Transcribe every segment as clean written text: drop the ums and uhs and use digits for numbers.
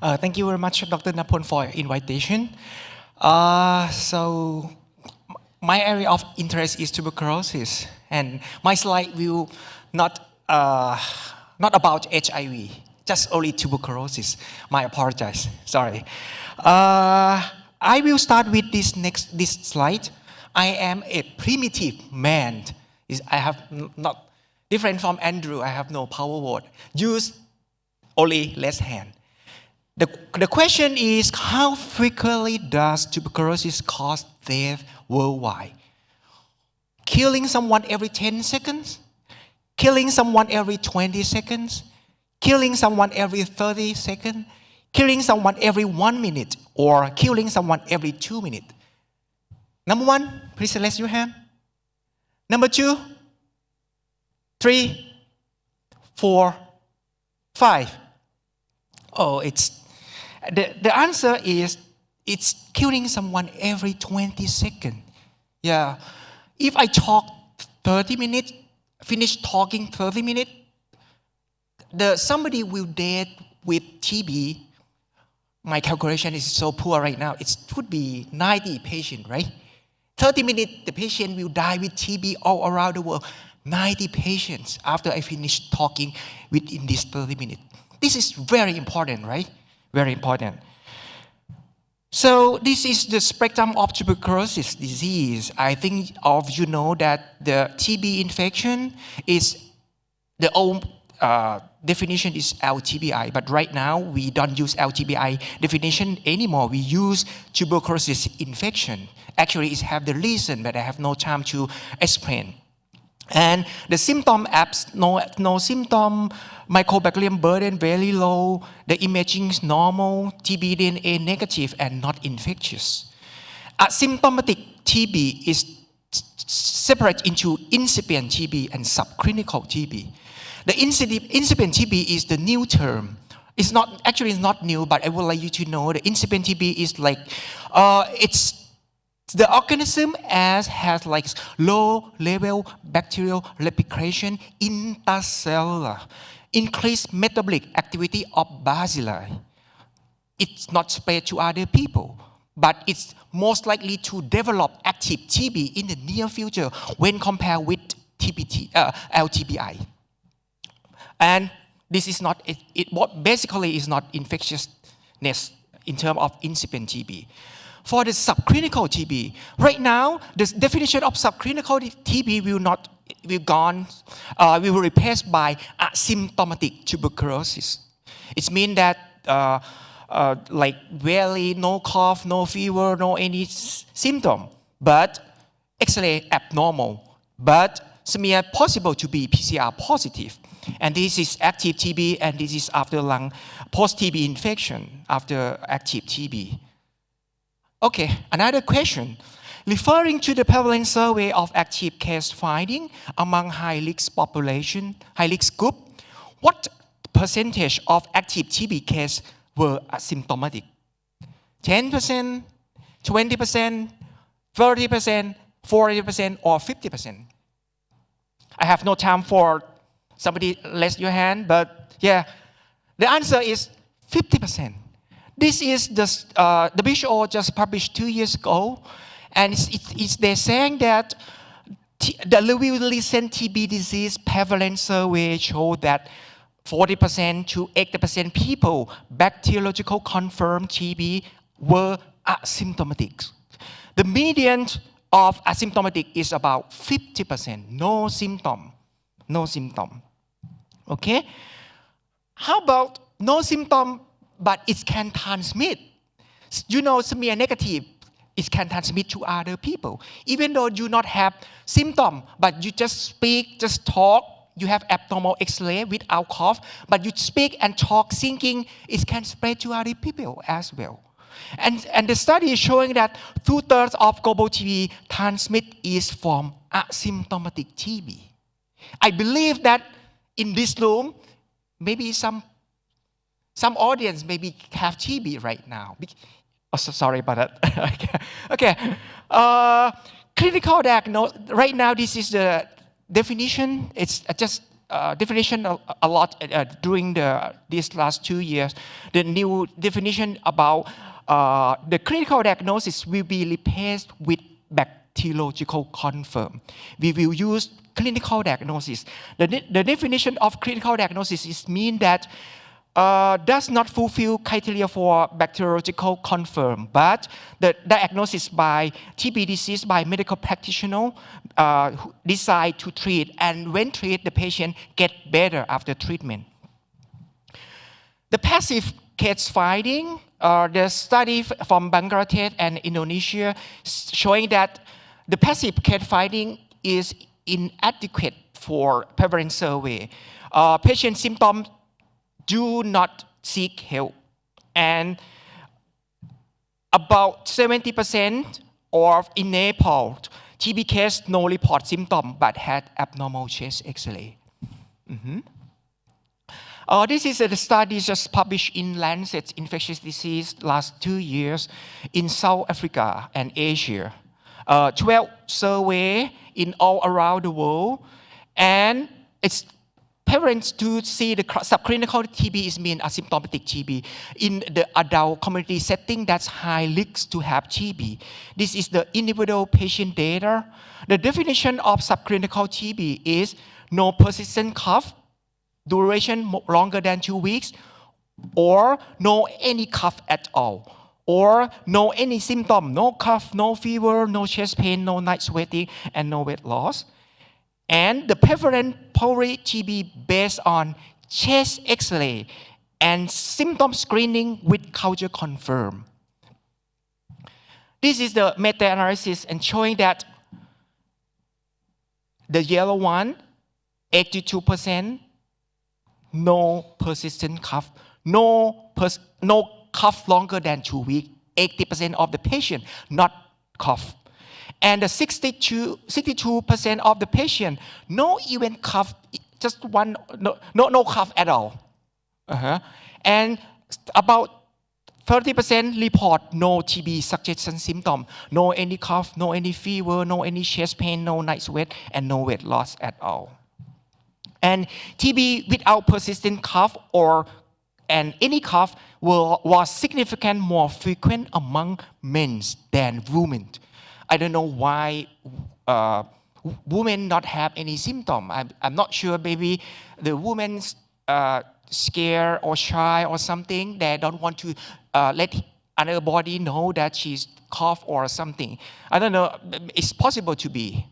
Thank you very much, Dr. Napon, for your invitation. So my area of interest is tuberculosis, and my slide will not about HIV, just only tuberculosis. My apologies. Sorry. I will start with this slide. I am a primitive man. I have not different from Andrew. I have no power word. Use only left hand. The question is, how frequently does tuberculosis cause death worldwide? Killing someone every 10 seconds? Killing someone every 20 seconds? Killing someone every 30 seconds? Killing someone every 1 minute? Or killing someone every 2 minutes? Number one, please raise your hand. Number 2, 3, 4, 5. Oh, the answer is it's killing someone every 20 seconds. Yeah. If I talk 30 minutes, finish talking 30 minutes, somebody will dead with TB. My calculation is so poor right now. It would be 90 patients, right? 30 minutes, the patient will die with TB all around the world. 90 patients after I finish talking within this 30 minutes. This is very important, right? Very important. So this is the spectrum of tuberculosis disease. I think all of you know that the TB infection is the old definition is LTBI, but right now we don't use LTBI definition anymore. We use tuberculosis infection. Actually, it have the reason, but I have no time to explain. And the symptom apps, no symptom, microbiome burden very low, the imaging is normal, TB DNA negative and not infectious. Asymptomatic TB is separate into incipient TB and subclinical TB. The incipient TB is the new term. It's not new, but I would like you to know the incipient TB is like, it's the organism has like low level bacterial replication intercellular, increased metabolic activity of bacilli. It's not spread to other people, but it's most likely to develop active TB in the near future when compared with LTBI. And this is not, what basically is not infectiousness in terms of incipient TB. For the subclinical TB, right now, the definition of subclinical TB will be replaced by asymptomatic tuberculosis. It means that like barely no cough, no fever, no any symptom, but X-ray abnormal, but smear possible to be PCR positive. And this is active TB, and this is after lung post-TB infection, after active TB. Okay, another question. Referring to the prevalence survey of active case finding among high-risk population, high-risk group, what percentage of active TB cases were asymptomatic? 10%, 20%, 30%, 40%, or 50%? I have no time for somebody raise your hand, but yeah, the answer is 50%. This is the WHO just published 2 years ago, and they're saying that the recent TB disease prevalence survey showed that 40% to 80% people bacteriological confirmed TB were asymptomatic. The median of asymptomatic is about 50%, no symptom. Okay? How about no symptom, but it can transmit? You know, smear negative, it can transmit to other people. Even though you not have symptom, but you just speak, just talk, you have abnormal X-ray without cough, but you speak and talk thinking, it can spread to other people as well. And the study is showing that 2/3 of global TB transmit is from asymptomatic TB. I believe that in this room, maybe some audience maybe have TB right now. Oh, sorry about that. Okay. Clinical diagnosis. Right now, this is the definition. It's just definition a lot during these last 2 years. The new definition about the clinical diagnosis will be replaced with bacteriological confirm. We will use clinical diagnosis. The definition of clinical diagnosis is mean that does not fulfill criteria for bacteriological confirm, but the diagnosis by TB disease by medical practitioner who decide to treat, and when treat, the patient get better after treatment. The passive case finding, the study from Bangladesh and Indonesia showing that the passive case finding is inadequate for prevalence survey. Patient symptoms do not seek help, and about 70% of in Nepal, TB case no report symptom but had abnormal chest X-ray. This is a study just published in Lancet Infectious Disease last 2 years in South Africa and Asia. 12 survey in all around the world, and it's parents to see the subclinical TB is mean asymptomatic TB in the adult community setting that's high risk to have TB. This is the individual patient data. The definition of subclinical TB is no persistent cough, duration longer than 2 weeks, or no any cough at all, or no any symptom, no cough, no fever, no chest pain, no night sweating, and no weight loss. And the prevalent pulmonary TB based on chest X-ray and symptom screening with culture confirm. This is the meta-analysis and showing that the yellow one, 82%, no persistent cough, no cough longer than 2 weeks, 80% of the patient not cough. And the 62% of the patient, no even cough, just one, no cough at all. And about 30% report no TB suggestion symptom, no any cough, no any fever, no any chest pain, no night sweat, and no weight loss at all. And TB without persistent cough and any cough was significantly more frequent among men than women. I don't know why women not have any symptom. I'm not sure, maybe the woman's scared or shy or something. They don't want to let another body know that she's cough or something. I don't know, it's possible to be.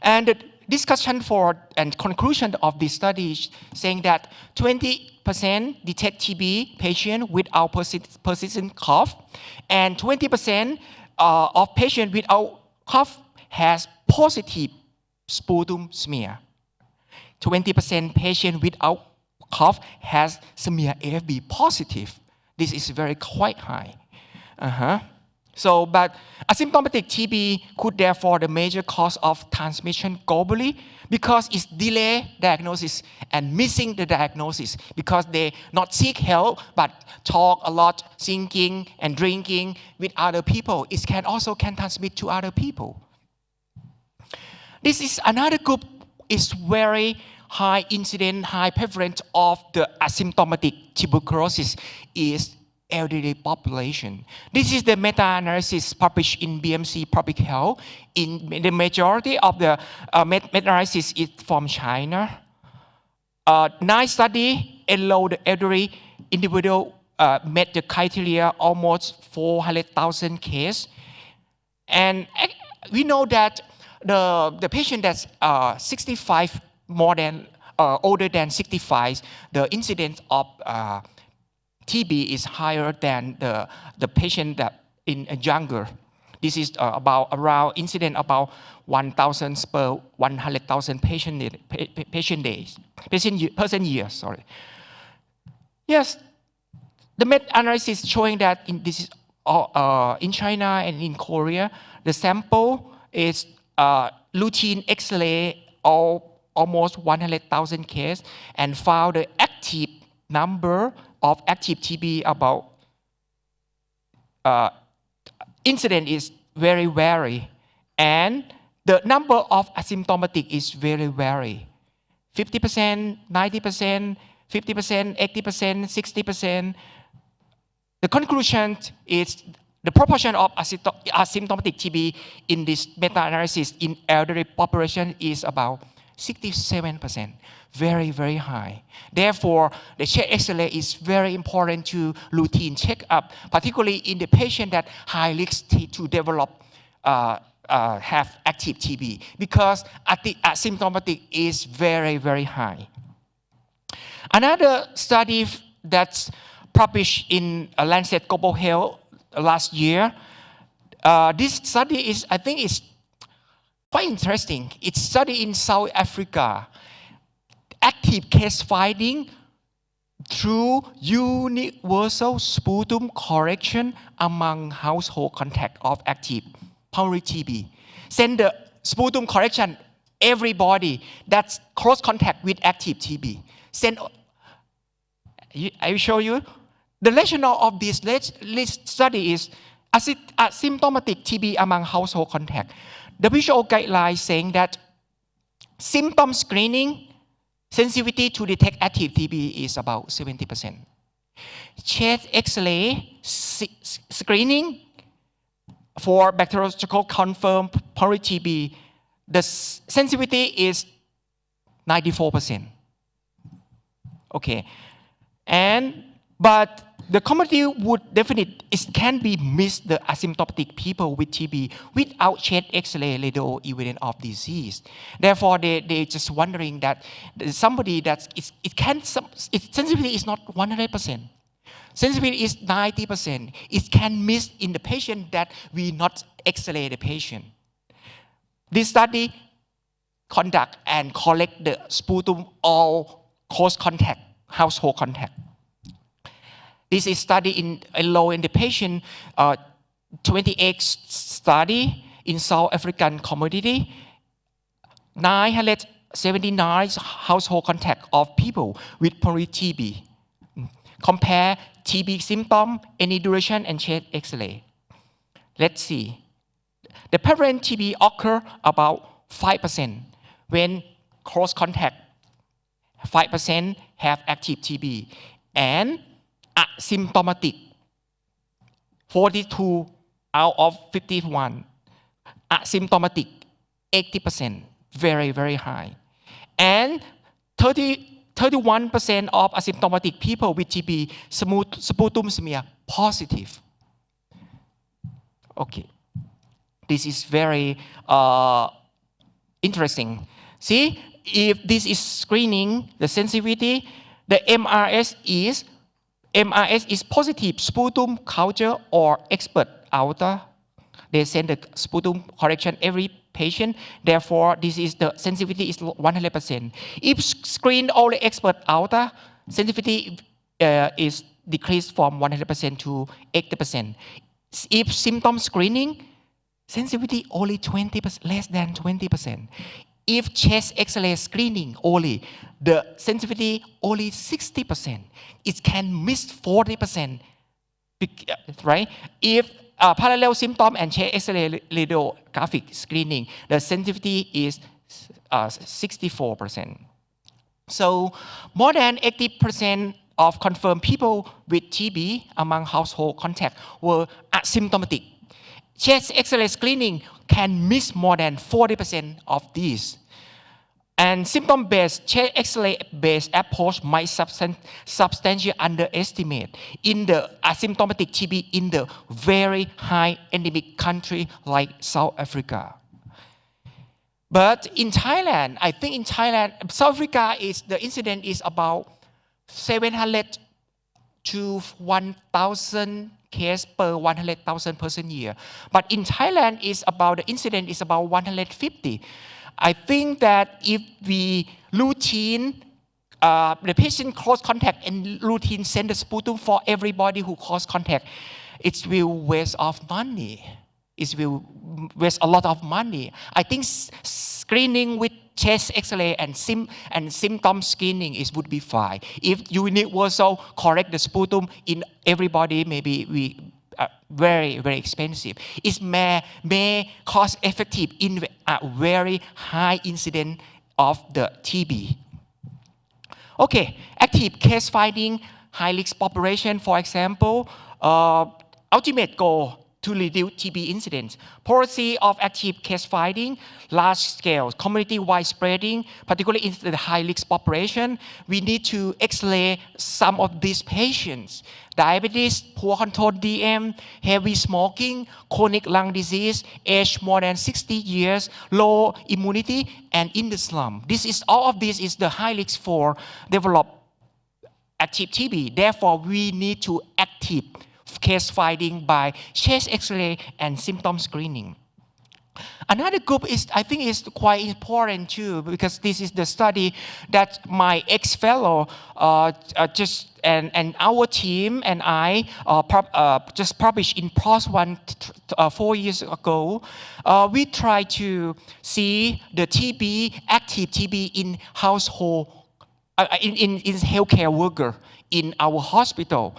And the discussion for and conclusion of this study is saying that 20% detect TB patient without persistent cough, and 20% of patient without cough has positive sputum smear. 20% patient without cough has smear AFB positive. This is very quite high. So, but asymptomatic TB could therefore the major cause of transmission globally because it's delay diagnosis and missing the diagnosis because they not seek help but talk a lot, thinking and drinking with other people. It can also transmit to other people. This is another group is very high incident, high prevalence of the asymptomatic tuberculosis is elderly population. This is the meta-analysis published in BMC Public Health. In the majority of the meta-analysis is from China. 9 studies enroll the elderly individual met the criteria almost 400,000 cases. And we know that the patient that's 65 more than older than 65, the incidence of TB is higher than the patient that in younger. This is about around incident about 1,000 per 100,000 person years. Sorry. Yes, the meta-analysis showing that in China and in Korea, the sample is routine X-ray almost 100,000 cases and found the active number of active TB about incident is very vary, and the number of asymptomatic is very vary. 50%, 90%, 50%, 80%, 60%. The conclusion is the proportion of asymptomatic TB in this meta-analysis in elderly population is about 67%. Very, very high. Therefore, the chest X-ray is very important to routine checkup, particularly in the patient that high risk to develop have active TB, because asymptomatic is very, very high. Another study that's published in Lancet Global Health last year, this study is, I think, is quite interesting. It's studied in South Africa. Active case finding through universal sputum correction among household contact of active pulmonary TB. Send the sputum correction everybody that's close contact with active TB. I will show you. The rationale of this study is asymptomatic TB among household contact. The WHO guidelines saying that symptom screening sensitivity to detect active TB is about 70%. Chest X-ray screening for bacteriological confirmed pulmonary TB, the sensitivity is 94%. Okay, but the community would definitely, it can be missed the asymptomatic people with TB without chest X-ray radio evidence of disease. Therefore, they just wondering that somebody that its sensitivity is not 100%. Sensitivity is 90%. It can miss in the patient that we not X-ray the patient. This study conduct and collect the sputum all close contact, household contact. This is study in the patient 28 study in South African community, 979 household contact of people with pulmonary TB. Compare TB symptom, any duration, and chest X-ray. Let's see. The prevalent TB occur about 5% when close contact. 5% have active TB, and asymptomatic 42 out of 51. Asymptomatic 80%, very, very high. And 31% of asymptomatic people with TB sputum smear positive. Okay, this is very interesting. See, if this is screening, the sensitivity, the MRS is positive sputum culture or expert outer. They send the sputum correction every patient. Therefore, this is the sensitivity is 100%. If screen only expert outer, sensitivity is decreased from 100% to 80%. If symptom screening, sensitivity only 20%, less than 20%. If chest X-ray screening only, the sensitivity only 60%. It can miss 40%, right? If parallel symptom and chest X-ray radiographic screening, the sensitivity is 64%. So more than 80% of confirmed people with TB among household contact were asymptomatic. Chest X-ray screening can miss more than 40% of these. And symptom-based, chest X-ray-based approach might substantially underestimate in the asymptomatic TB in the very high endemic country like South Africa. But in Thailand, I think in Thailand, South Africa the incidence is about 700 to 1,000 cases per 100,000 person year. But in Thailand, the incidence is about 150. I think that if we routine the patient close contact and routine send the sputum for everybody who close contact, it will waste of money. It will waste a lot of money. I think screening with chest X-ray and symptom screening would be fine. If you need also correct the sputum in everybody, maybe very, very expensive. It may cost effective in a very high incidence of the TB. Okay, active case finding, high risk population, for example, ultimate goal to reduce TB incidence. Policy of active case finding, large scale, community-wide spreading, particularly in the high-risk population. We need to X-ray some of these patients. Diabetes, poor control DM, heavy smoking, chronic lung disease, age more than 60 years, low immunity, and in the slum. All of this is the high risk for develop active TB. Therefore, we need to active case finding by chest X-ray and symptom screening. Another group I think is quite important too, because this is the study that my ex-fellow and our team and I just published in PLOS One 4 years ago. We try to see the TB, active TB in household, in healthcare worker in our hospital.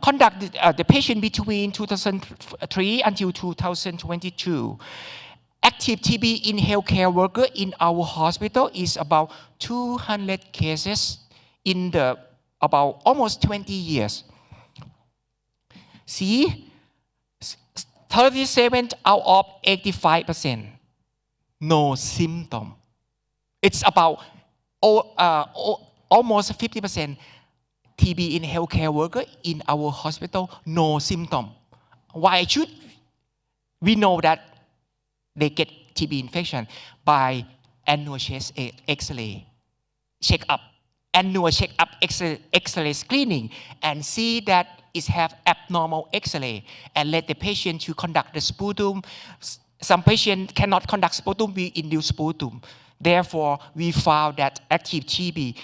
Conducted the patient between 2003 until 2022. Active TB in healthcare worker in our hospital is about 200 cases in about almost 20 years. See, 37 out of 85%, no symptom. It's about almost 50% TB in healthcare worker in our hospital, no symptom. Why should we know that they get TB infection? By annual chest X-ray check-up, annual check-up X-ray screening, and see that it have abnormal X-ray, and let the patient to conduct the sputum. Some patient cannot conduct sputum, we induce sputum. Therefore, we found that active TB,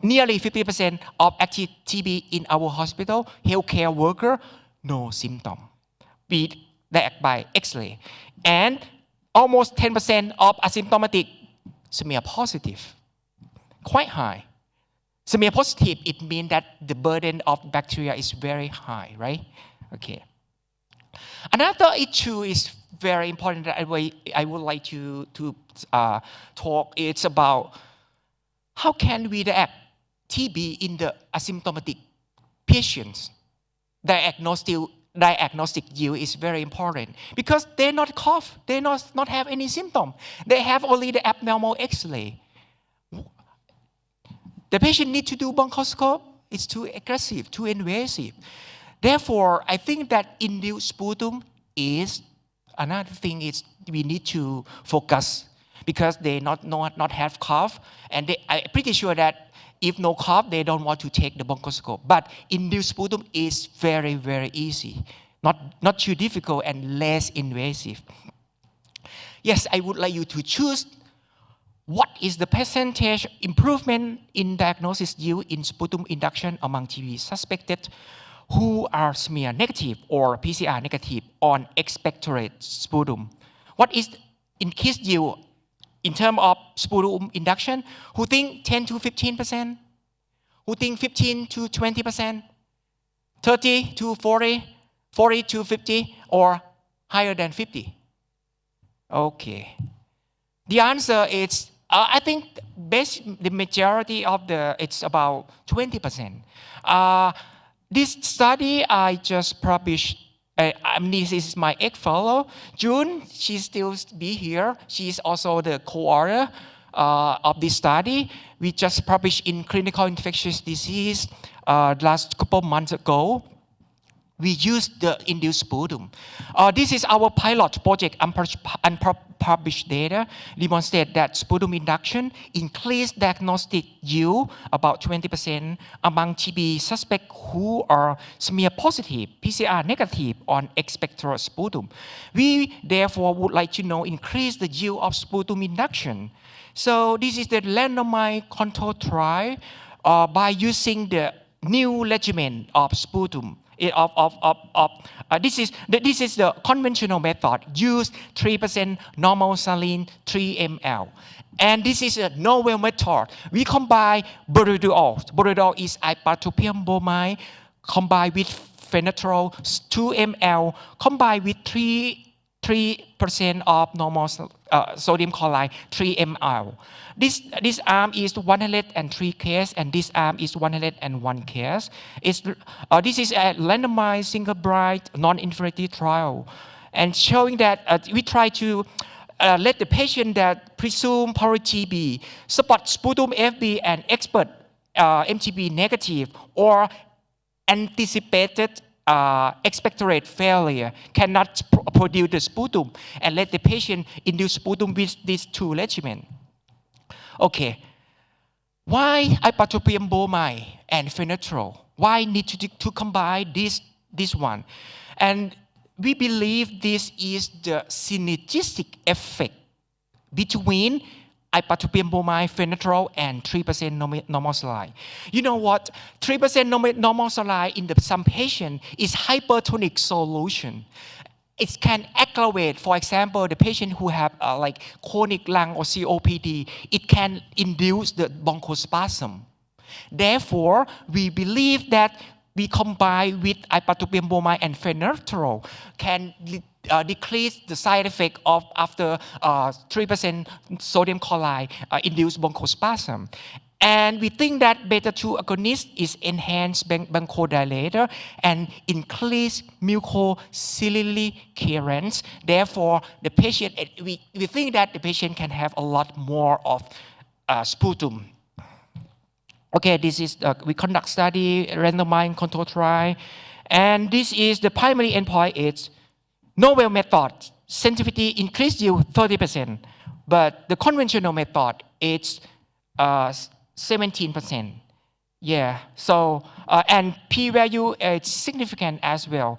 nearly 50% of active TB in our hospital, healthcare worker, no symptom. We diagnosed by X-ray. And almost 10% of asymptomatic smear positive. Quite high. Smear positive, it means that the burden of bacteria is very high, right? Okay. Another issue is very important that I would like to talk. It's about how can we detect TB in the asymptomatic patients. Diagnostic yield is very important because they not cough, they not have any symptom. They have only the abnormal X-ray. The patient need to do bronchoscope. It's too aggressive, too invasive. Therefore, I think that induced sputum is another thing is we need to focus because they not have cough, and I'm pretty sure that if no cough, they don't want to take the bronchoscope. But induced sputum is very, very easy, not too difficult and less invasive. Yes, I would like you to choose what is the percentage improvement in diagnosis yield in sputum induction among TB suspected who are smear negative or PCR negative on expectorate sputum. What is increased yield in terms of sputum induction? Who think 10 to 15%? Who think 15 to 20%? 30 to 40? 40 to 50? Or higher than 50? Okay. The answer is, I think the majority of it's about 20%. This study I just published, this is my ex-fellow, June, she still be here. She is also the co-author of this study. We just published in Clinical Infectious Disease last couple months ago. We used the induced sputum. This is our pilot project. Unpublished data demonstrate that sputum induction increased diagnostic yield about 20% among TB suspects who are smear positive, PCR negative on expectorate sputum. We therefore would like to know increase the yield of sputum induction. So this is the randomized controlled trial by using the new regimen of sputum. This is the conventional method. Use 3% normal saline 3 ml. And this is a novel method. We combine bordereau. Bordereau is ipratropium bromide combined with phenytoin 2 ml combined with 3 3% of normal sodium chloride, 3 ml. This arm is 103 case, and this arm is 101 case. This is a randomized, single-blind, non-inferiority trial, and showing that we try to let the patient that presume poly TB, spot sputum FB, and expert MTB negative or anticipated expectorate failure cannot produce the sputum, and let the patient induce sputum with these two regimens. Okay, why ipratropium bromide and phenytoin? Why need to combine this one? And we believe this is the synergistic effect between ipratropium bromide, phenytoin, and 3% normal saline. You know what? 3% normal saline in some patient is hypertonic solution. It can aggravate, for example, the patient who have like chronic lung or COPD, it can induce the bronchospasm. Therefore, we believe that we combine with ipratropium bromide and phenytoin can decrease the side effect of after 3% sodium chloride induced bronchospasm. And we think that beta-2 agonist is enhanced bronchodilator and increase mucociliary clearance. Therefore, the patient, we think that the patient can have a lot more of sputum. Okay, this is we conduct study, randomized control trial, and this is the primary endpoint. It's novel method, sensitivity increased you 30%, but the conventional method it's 17%. Yeah, so and p-value is significant as well.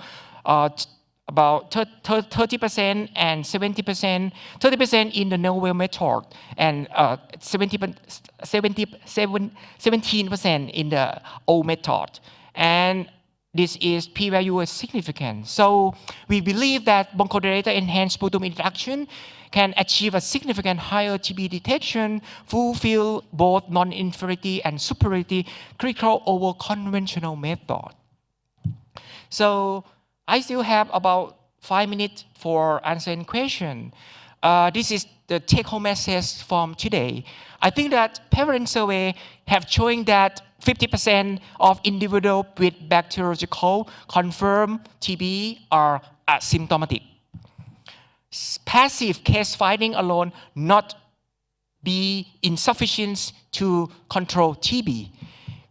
About 30% and 70%, 30% in the novel method, and 17% in the old method. And this is p-value is significant. So we believe that bronchodilator enhanced sputum induction can achieve a significant higher TB detection, fulfill both non-inferiority and superiority critical over conventional method. So I still have about 5 minutes for answering question. This is the take-home message from today. I think that prevalence survey have shown that 50% of individuals with bacteriological confirmed TB are asymptomatic. Passive case finding alone not be insufficient to control TB.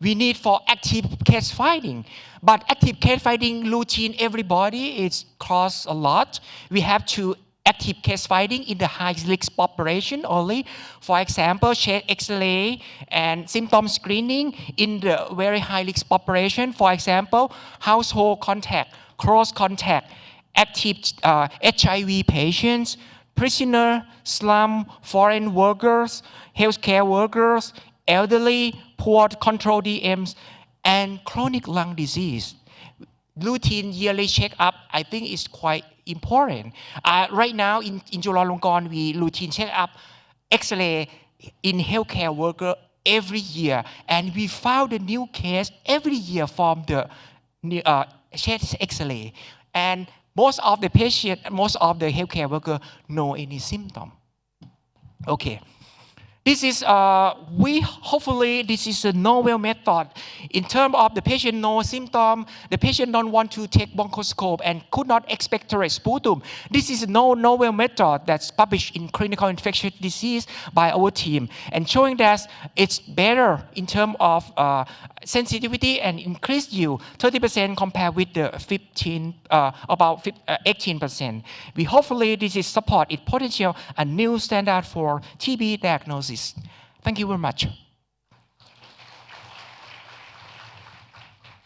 We need for active case finding. But active case finding routine everybody is costs a lot. We have to active case finding in the high risk population only. For example, chest X-ray and symptom screening in the very high risk population. For example, household contact, close contact, active HIV patients, prisoner, slum, foreign workers, healthcare workers, elderly, poor control DMs, and chronic lung disease. Routine yearly checkup, I think, is quite important. Right now in Chulalongkorn, we routine checkup X-ray in healthcare worker every year, and we found a new case every year from the chest X-ray. And most of the patient, most of the healthcare worker know any symptom. Okay. This is, hopefully this is a novel method. In terms of the patient no symptom, the patient don't want to take bronchoscope and could not expectorate sputum. This is a novel method that's published in Clinical Infectious Disease by our team, and showing that it's better in terms of sensitivity and increased yield 30% compared with the 18%. We hopefully this is support its potential a new standard for TB diagnosis. Thank you very much.